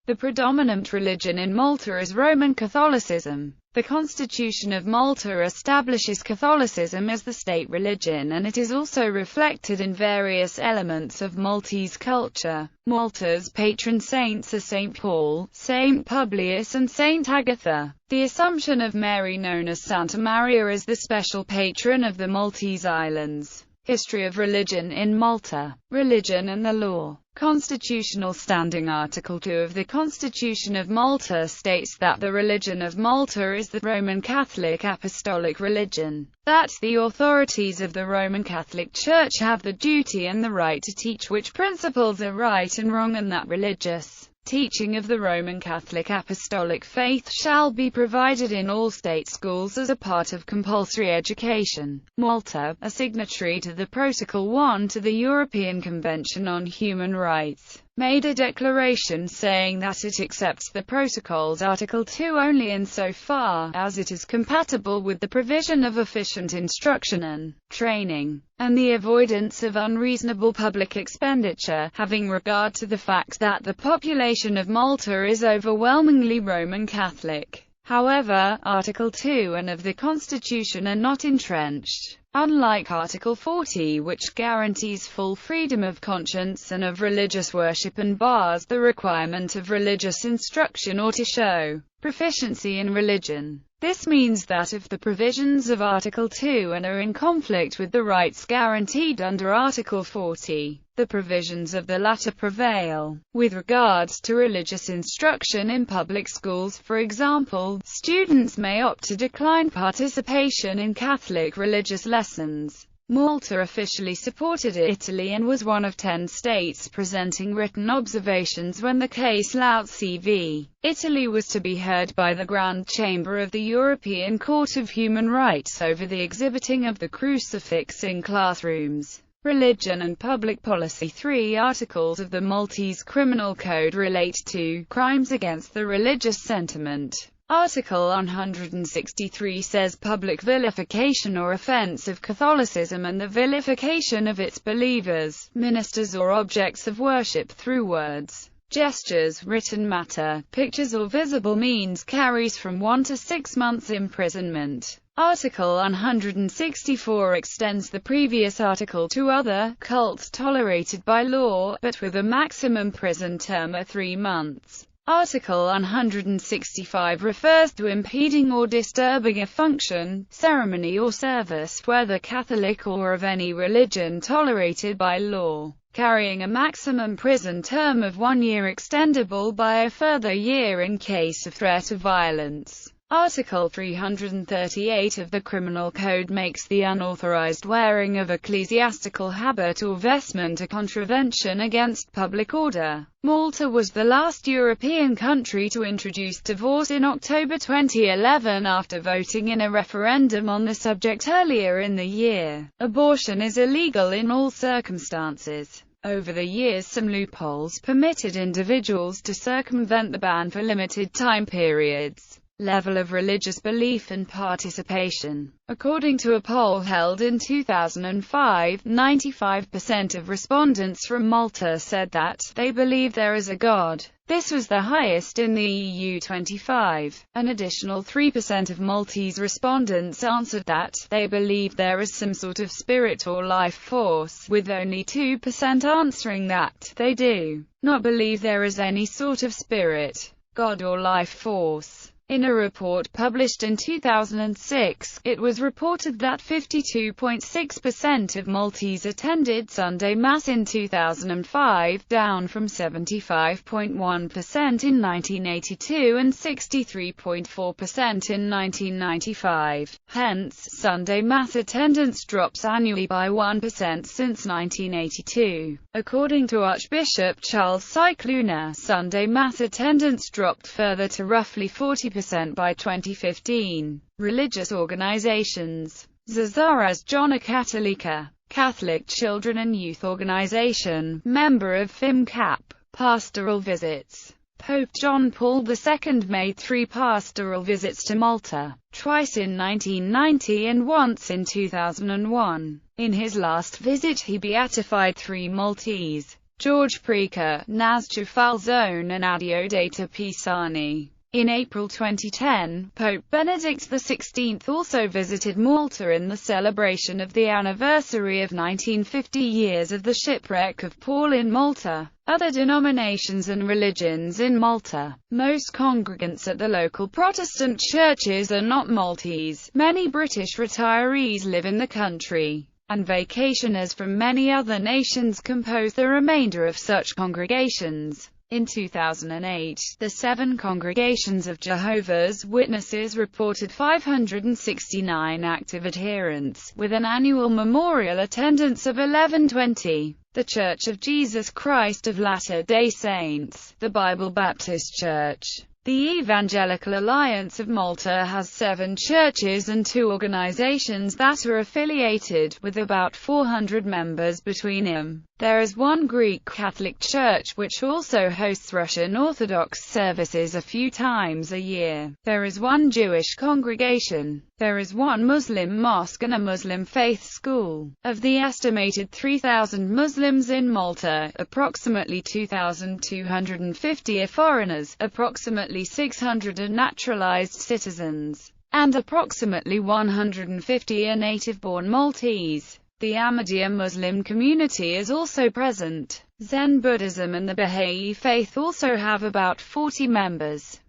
The predominant religion in Malta is Roman Catholicism. The Constitution of Malta establishes Catholicism as the state religion, and it is also reflected in various elements of Maltese culture. Malta's patron saints are St. Paul, St. Publius and St. Agatha. The Assumption of Mary, known as Santa Maria, is the special patron of the Maltese Islands. History of religion in Malta. Religion and the law. Constitutional standing. Article 2 of the Constitution of Malta states that the religion of Malta is the Roman Catholic Apostolic religion, that the authorities of the Roman Catholic Church have the duty and the right to teach which principles are right and wrong, and that religious teaching of the Roman Catholic Apostolic faith shall be provided in all state schools as a part of compulsory education. Malta, a signatory to the Protocol 1 to the European Convention on Human Rights, made a declaration saying that it accepts the Protocol's Article 2 only insofar as it is compatible with the provision of efficient instruction and training, and the avoidance of unreasonable public expenditure, having regard to the fact that the population of Malta is overwhelmingly Roman Catholic. However, Article 2 and of the Constitution are not entrenched. Unlike Article 40, which guarantees full freedom of conscience and of religious worship and bars the requirement of religious instruction or to show proficiency in religion. This means that if the provisions of Article 2 are in conflict with the rights guaranteed under Article 40, the provisions of the latter prevail. With regards to religious instruction in public schools, for example, students may opt to decline participation in Catholic religious lessons. Malta officially supported Italy and was one of 10 states presenting written observations when the case Lautzi v. Italy was to be heard by the Grand Chamber of the European Court of Human Rights over the exhibiting of the crucifix in classrooms. Religion and public policy. 3 articles of the Maltese Criminal Code relate to crimes against the religious sentiment. Article 163 says public vilification or offense of Catholicism and the vilification of its believers, ministers or objects of worship through words, gestures, written matter, pictures or visible means carries from 1 to 6 months imprisonment. Article 164 extends the previous article to other cults tolerated by law, but with a maximum prison term of 3 months. Article 165 refers to impeding or disturbing a function, ceremony or service, whether Catholic or of any religion tolerated by law, carrying a maximum prison term of 1 year extendable by a further year in case of threat of violence. Article 338 of the Criminal Code makes the unauthorized wearing of ecclesiastical habit or vestment a contravention against public order. Malta was the last European country to introduce divorce in October 2011 after voting in a referendum on the subject earlier in the year. Abortion is illegal in all circumstances. Over the years, some loopholes permitted individuals to circumvent the ban for limited time periods. Level of religious belief and participation. According to a poll held in 2005, 95% of respondents from Malta said that they believe there is a God. This was the highest in the EU 25. An additional 3% of Maltese respondents answered that they believe there is some sort of spirit or life force, with only 2% answering that they do not believe there is any sort of spirit, God or life force. In a report published in 2006, it was reported that 52.6% of Maltese attended Sunday Mass in 2005, down from 75.1% in 1982 and 63.4% in 1995. Hence, Sunday Mass attendance drops annually by 1% since 1982. According to Archbishop Charles Cycluna, Sunday Mass attendance dropped further to roughly 40% by 2015. Religious organizations. Zazaras Jona Catholica, Catholic Children and Youth Organization, member of FIMCAP. Pastoral visits. Pope John Paul II made 3 pastoral visits to Malta, twice in 1990 and once in 2001. In his last visit he beatified 3 Maltese George Preker, Nascu Falzone and Adeodata Pisani. In April 2010, Pope Benedict XVI also visited Malta in the celebration of the anniversary of 1950 years of the shipwreck of Paul in Malta. Other denominations and religions in Malta. Most congregants at the local Protestant churches are not Maltese. Many British retirees live in the country, and vacationers from many other nations compose the remainder of such congregations. In 2008, the 7 congregations of Jehovah's Witnesses reported 569 active adherents, with an annual memorial attendance of 1120. The Church of Jesus Christ of Latter-day Saints, the Bible Baptist Church. The Evangelical Alliance of Malta has 7 churches and 2 organizations that are affiliated, with about 400 members between them. There is one Greek Catholic church which also hosts Russian Orthodox services a few times a year. There is one Jewish congregation. There is one Muslim mosque and a Muslim faith school. Of the estimated 3,000 Muslims in Malta, approximately 2,250 are foreigners, approximately 600 are naturalized citizens, and approximately 150 are native-born Maltese. The Ahmadiyya Muslim community is also present. Zen Buddhism and the Baha'i faith also have about 40 members.